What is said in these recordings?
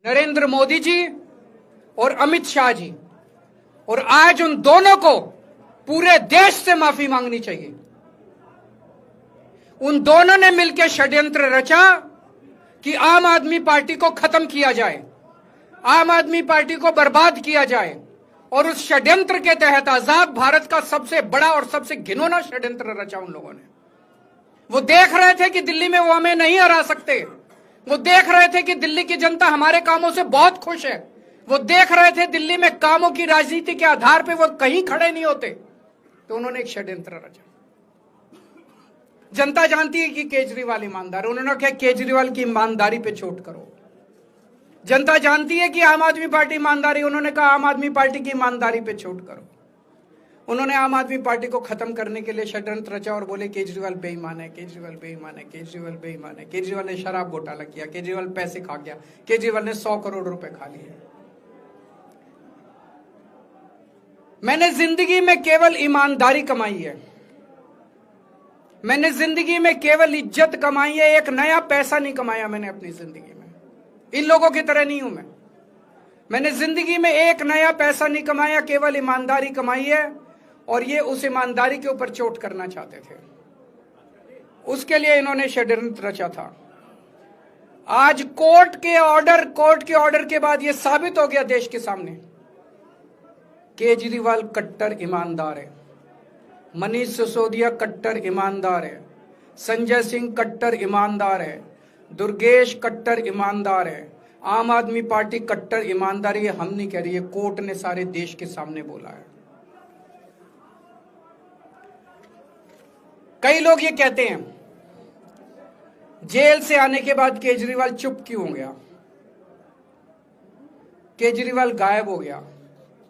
नरेंद्र मोदी जी और अमित शाह जी, और आज उन दोनों को पूरे देश से माफी मांगनी चाहिए। उन दोनों ने मिलकर षड्यंत्र रचा कि आम आदमी पार्टी को खत्म किया जाए, आम आदमी पार्टी को बर्बाद किया जाए, और उस षड्यंत्र के तहत आजाद भारत का सबसे बड़ा और सबसे घिनौना षड्यंत्र रचा उन लोगों ने। वो देख रहे थे कि दिल्ली में वो हमें नहीं हरा सकते, वो देख रहे थे कि दिल्ली की जनता हमारे कामों से बहुत खुश है, वो देख रहे थे दिल्ली में कामों की राजनीति के आधार पे वो कहीं खड़े नहीं होते, तो उन्होंने एक षड्यंत्र रचा। जनता जानती है कि केजरीवाल ईमानदार, उन्होंने कहा केजरीवाल की ईमानदारी पे चोट करो। जनता जानती है कि आम आदमी पार्टी ईमानदारी, उन्होंने कहा आम आदमी पार्टी की ईमानदारी पे चोट करो। उन्होंने आम आदमी पार्टी को खत्म करने के लिए षड्यंत्र रचा और बोले केजरीवाल बेईमान है, केजरीवाल बेईमान है, केजरीवाल बेईमान है, केजरीवाल ने शराब घोटाला किया, केजरीवाल पैसे खा गया, केजरीवाल ने 100 करोड़ रुपए खा लिए। मैंने जिंदगी में केवल ईमानदारी कमाई है, मैंने जिंदगी में केवल इज्जत कमाई है, एक नया पैसा नहीं कमाया मैंने अपनी जिंदगी में। इन लोगों की तरह नहीं हूं मैंने जिंदगी में एक नया पैसा नहीं कमाया, केवल ईमानदारी कमाई है, और ये उस ईमानदारी के ऊपर चोट करना चाहते थे, उसके लिए इन्होंने षड्यंत्र रचा था। आज कोर्ट के ऑर्डर के बाद ये साबित हो गया देश के सामने, केजरीवाल कट्टर ईमानदार है, मनीष सिसोदिया कट्टर ईमानदार है, संजय सिंह कट्टर ईमानदार है, दुर्गेश कट्टर ईमानदार है, आम आदमी पार्टी कट्टर ईमानदारी है। हम नहीं कह रही है, कोर्ट ने सारे देश के सामने बोला है। कई लोग ये कहते हैं जेल से आने के बाद केजरीवाल चुप क्यों हो गया, केजरीवाल गायब हो गया,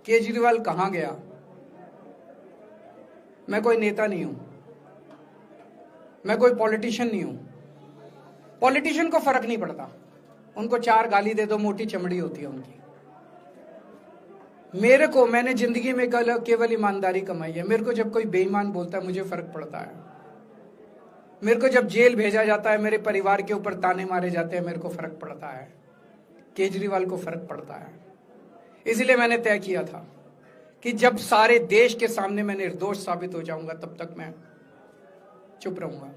केजरीवाल कहां गया। मैं कोई नेता नहीं हूं, मैं कोई पॉलिटिशियन नहीं हूं। पॉलिटिशियन को फर्क नहीं पड़ता, उनको 4 गाली दे दो, मोटी चमड़ी होती है उनकी। मैंने जिंदगी में केवल ईमानदारी कमाई है। मेरे को जब कोई बेईमान बोलता है मुझे फर्क पड़ता है, मेरे को जब जेल भेजा जाता है, मेरे परिवार के ऊपर ताने मारे जाते हैं, मेरे को फर्क पड़ता है, केजरीवाल को फर्क पड़ता है। इसलिए मैंने तय किया था कि जब सारे देश के सामने मैं निर्दोष साबित हो जाऊंगा तब तक मैं चुप रहूंगा।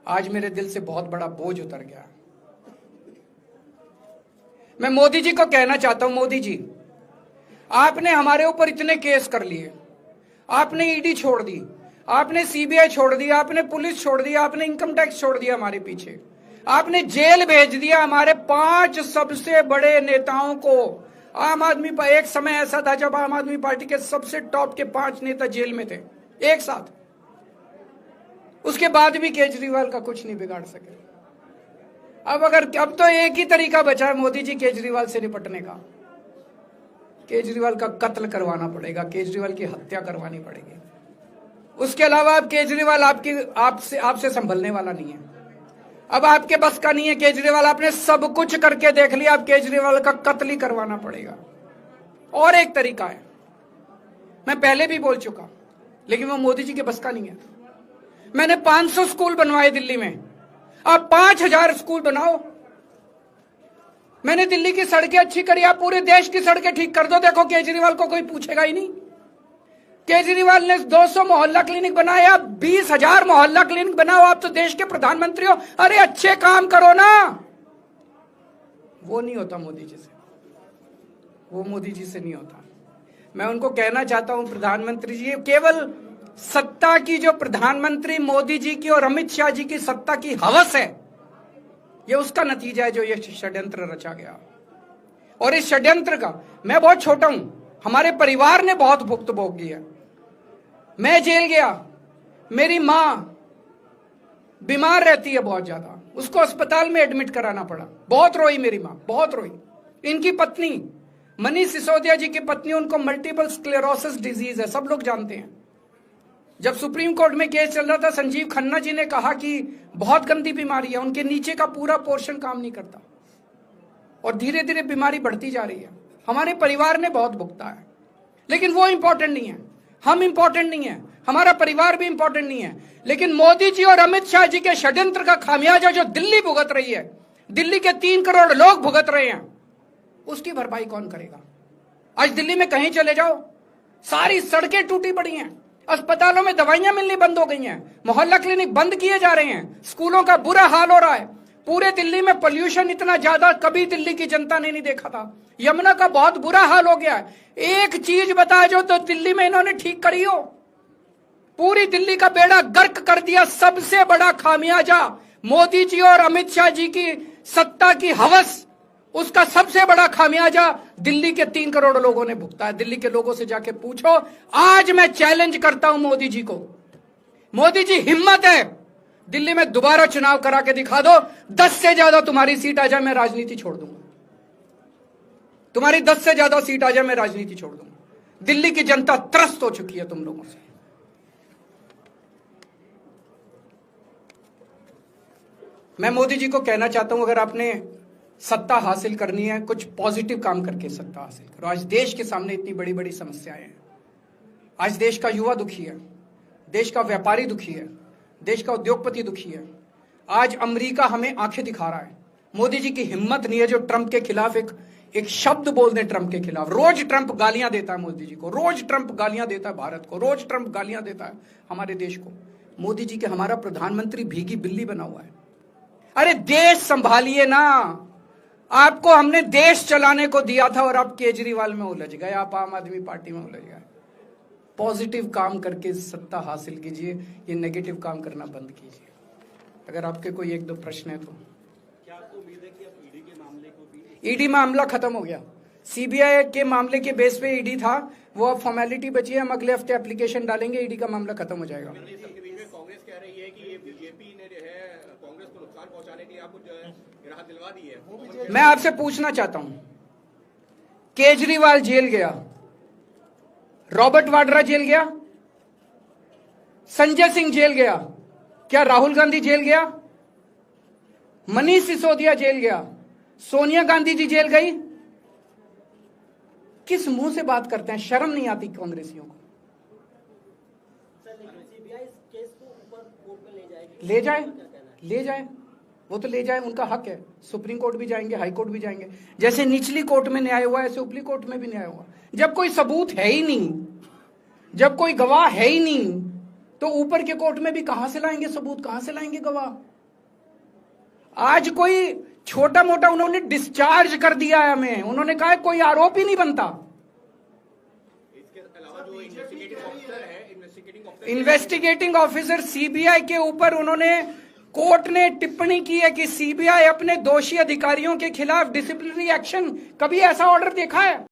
आज मेरे दिल से बहुत बड़ा बोझ उतर गया। मैं मोदी जी को कहना चाहता हूं, मोदी जी आपने हमारे ऊपर इतने केस कर लिए, आपने ईडी छोड़ दी, आपने सीबीआई छोड़ दी, आपने पुलिस छोड़ दी, आपने इनकम टैक्स छोड़ दिया हमारे पीछे, आपने जेल भेज दिया हमारे 5 सबसे बड़े नेताओं को। आम आदमी पर एक समय ऐसा था जब आम आदमी पार्टी के सबसे टॉप के 5 नेता जेल में थे एक साथ, उसके बाद भी केजरीवाल का कुछ नहीं बिगाड़ सके। अब तो एक ही तरीका बचा है मोदी जी केजरीवाल से निपटने का, केजरीवाल का कत्ल करवाना पड़ेगा, केजरीवाल की हत्या करवानी पड़ेगी। उसके अलावा अब केजरीवाल आपसे संभलने वाला नहीं है, अब आपके बस का नहीं है केजरीवाल, आपने सब कुछ करके देख लिया, अब केजरीवाल का कत्ल ही करवाना पड़ेगा। और एक तरीका है, मैं पहले भी बोल चुका, लेकिन वो मोदी जी के बस का नहीं है। मैंने 500 स्कूल बनवाए दिल्ली में, आप 5000 स्कूल बनाओ। मैंने दिल्ली की सड़कें अच्छी करी, आप पूरे देश की सड़कें ठीक कर दो, देखो केजरीवाल को कोई पूछेगा ही नहीं। केजरीवाल ने 200 मोहल्ला क्लिनिक बनाए, आप 20,000 मोहल्ला क्लिनिक बनाओ, आप तो देश के प्रधानमंत्री हो, अरे अच्छे काम करो ना। वो नहीं होता मोदी जी से, वो मोदी जी से नहीं होता। मैं उनको कहना चाहता हूं, प्रधानमंत्री जी, केवल सत्ता की जो प्रधानमंत्री मोदी जी की और अमित शाह जी की सत्ता की हवस है, ये उसका नतीजा है जो ये षड्यंत्र रचा गया। और इस षड्यंत्र का मैं बहुत छोटा हूं, हमारे परिवार ने बहुत भुगत भोगी है। मैं जेल गया, मेरी मां बीमार रहती है बहुत ज्यादा, उसको अस्पताल में एडमिट कराना पड़ा, बहुत रोई मेरी मां, बहुत रोई। इनकी पत्नी मनीष सिसोदिया जी की पत्नी, उनको मल्टीपल स्क्लेरोसिस डिजीज है, सब लोग जानते हैं। जब सुप्रीम कोर्ट में केस चल रहा था, संजीव खन्ना जी ने कहा कि बहुत गंदी बीमारी है, उनके नीचे का पूरा पोर्शन काम नहीं करता और धीरे धीरे बीमारी बढ़ती जा रही है। हमारे परिवार ने बहुत भुगता है, लेकिन वो इंपॉर्टेंट नहीं है, हम इंपॉर्टेंट नहीं है, हमारा परिवार भी इंपॉर्टेंट नहीं है। लेकिन मोदी जी और अमित शाह जी के षड्यंत्र का खामियाजा जो दिल्ली भुगत रही है, दिल्ली के 3 करोड़ लोग भुगत रहे हैं, उसकी भरपाई कौन करेगा? आज दिल्ली में कहीं चले जाओ, सारी सड़कें टूटी पड़ी हैं, अस्पतालों में दवाइयां मिलनी बंद हो गई हैं, मोहल्ला क्लिनिक बंद किए जा रहे हैं, स्कूलों का बुरा हाल हो रहा है। पूरे दिल्ली में पोल्यूशन इतना ज्यादा कभी दिल्ली की जनता ने नहीं देखा था। यमुना का बहुत बुरा हाल हो गया है। एक चीज बता जो तो दिल्ली में इन्होंने ठीक करी हो। पूरी दिल्ली का बेड़ा गर्क कर दिया। सबसे बड़ा खामियाजा मोदी जी और अमित शाह जी की सत्ता की हवस, उसका सबसे बड़ा खामियाजा दिल्ली के 3 करोड़ लोगों ने भुगता है। दिल्ली के लोगों से जाके पूछो। आज मैं चैलेंज करता हूं मोदी जी को, मोदी जी हिम्मत है दिल्ली में दोबारा चुनाव करा के दिखा दो, 10 से ज्यादा तुम्हारी सीट आ जाए मैं राजनीति छोड़ दूंगा। तुम्हारी 10 से ज्यादा सीट आ जाए मैं राजनीति छोड़ दूंगा। दिल्ली की जनता त्रस्त हो चुकी है तुम लोगों से। मैं मोदी जी को कहना चाहता हूं, अगर आपने सत्ता हासिल करनी है, कुछ पॉजिटिव काम करके सत्ता हासिल करो। आज देश के सामने इतनी बड़ी बड़ी समस्याएं हैं। आज देश का युवा दुखी है, देश का व्यापारी दुखी है, देश का उद्योगपति दुखी है। आज अमेरिका हमें आंखें दिखा रहा है। मोदी जी की हिम्मत नहीं है जो ट्रंप के खिलाफ एक शब्द बोल दें। ट्रंप के खिलाफ रोज ट्रंप गालियां देता है मोदी जी को, रोज ट्रंप गालियां देता है भारत को, रोज ट्रंप गालियां देता है हमारे देश को। मोदी जी के हमारा प्रधानमंत्री भीगी बिल्ली बना हुआ है। अरे देश संभालिए ना। आपको हमने देश चलाने को दिया था और आप केजरीवाल में उलझ गए, आप आम आदमी पार्टी में उलझ गए। पॉजिटिव काम करके सत्ता हासिल कीजिए, ये नेगेटिव काम करना बंद कीजिए। अगर आपके कोई 1-2 प्रश्न है तो। क्या आपको उम्मीद है कि अब ईडी के मामले को भी? ईडी मामला खत्म हो गया। सीबीआई के मामले के बेस पे ईडी था, वो अब फॉर्मेलिटी बची है। हम अगले हफ्ते एप्लीकेशन डालेंगे, ईडी का मामला खत्म हो जाएगा। कांग्रेस कह रही है कि ये बीजेपी ने जो है कांग्रेस को नुकसान पहुंचाने के लिए आपको जो है राहत दिलवा दी है। मैं आपसे पूछना चाहता हूं, केजरीवाल जेल गया, रॉबर्ट वाड्रा जेल गया, संजय सिंह जेल गया, क्या राहुल गांधी जेल गया? मनीष सिसोदिया जेल गया, सोनिया गांधी जी जेल गई? किस मुंह से बात करते हैं? शर्म नहीं आती कांग्रेसियों को? ले जाए, वो तो ले जाए, उनका हक है। सुप्रीम कोर्ट भी जाएंगे, हाई कोर्ट भी जाएंगे। जैसे निचली कोर्ट में न्याय हुआ ऐसे ऊपरी कोर्ट में भी न्याय हुआ। जब कोई सबूत है ही नहीं, जब कोई गवाह है ही नहीं, तो ऊपर के कोर्ट में भी कहां से लाएंगे सबूत, कहां से लाएंगे गवाह? आज कोई छोटा मोटा उन्होंने डिस्चार्ज कर दिया है हमें, उन्होंने कहा कोई आरोप ही नहीं बनता। इसके अलावा जो इन्वेस्टिगेटिंग ऑफिसर सीबीआई के ऊपर उन्होंने, कोर्ट ने टिप्पणी की है कि सीबीआई अपने दोषी अधिकारियों के खिलाफ डिसिप्लिनरी एक्शन, कभी ऐसा ऑर्डर देखा है?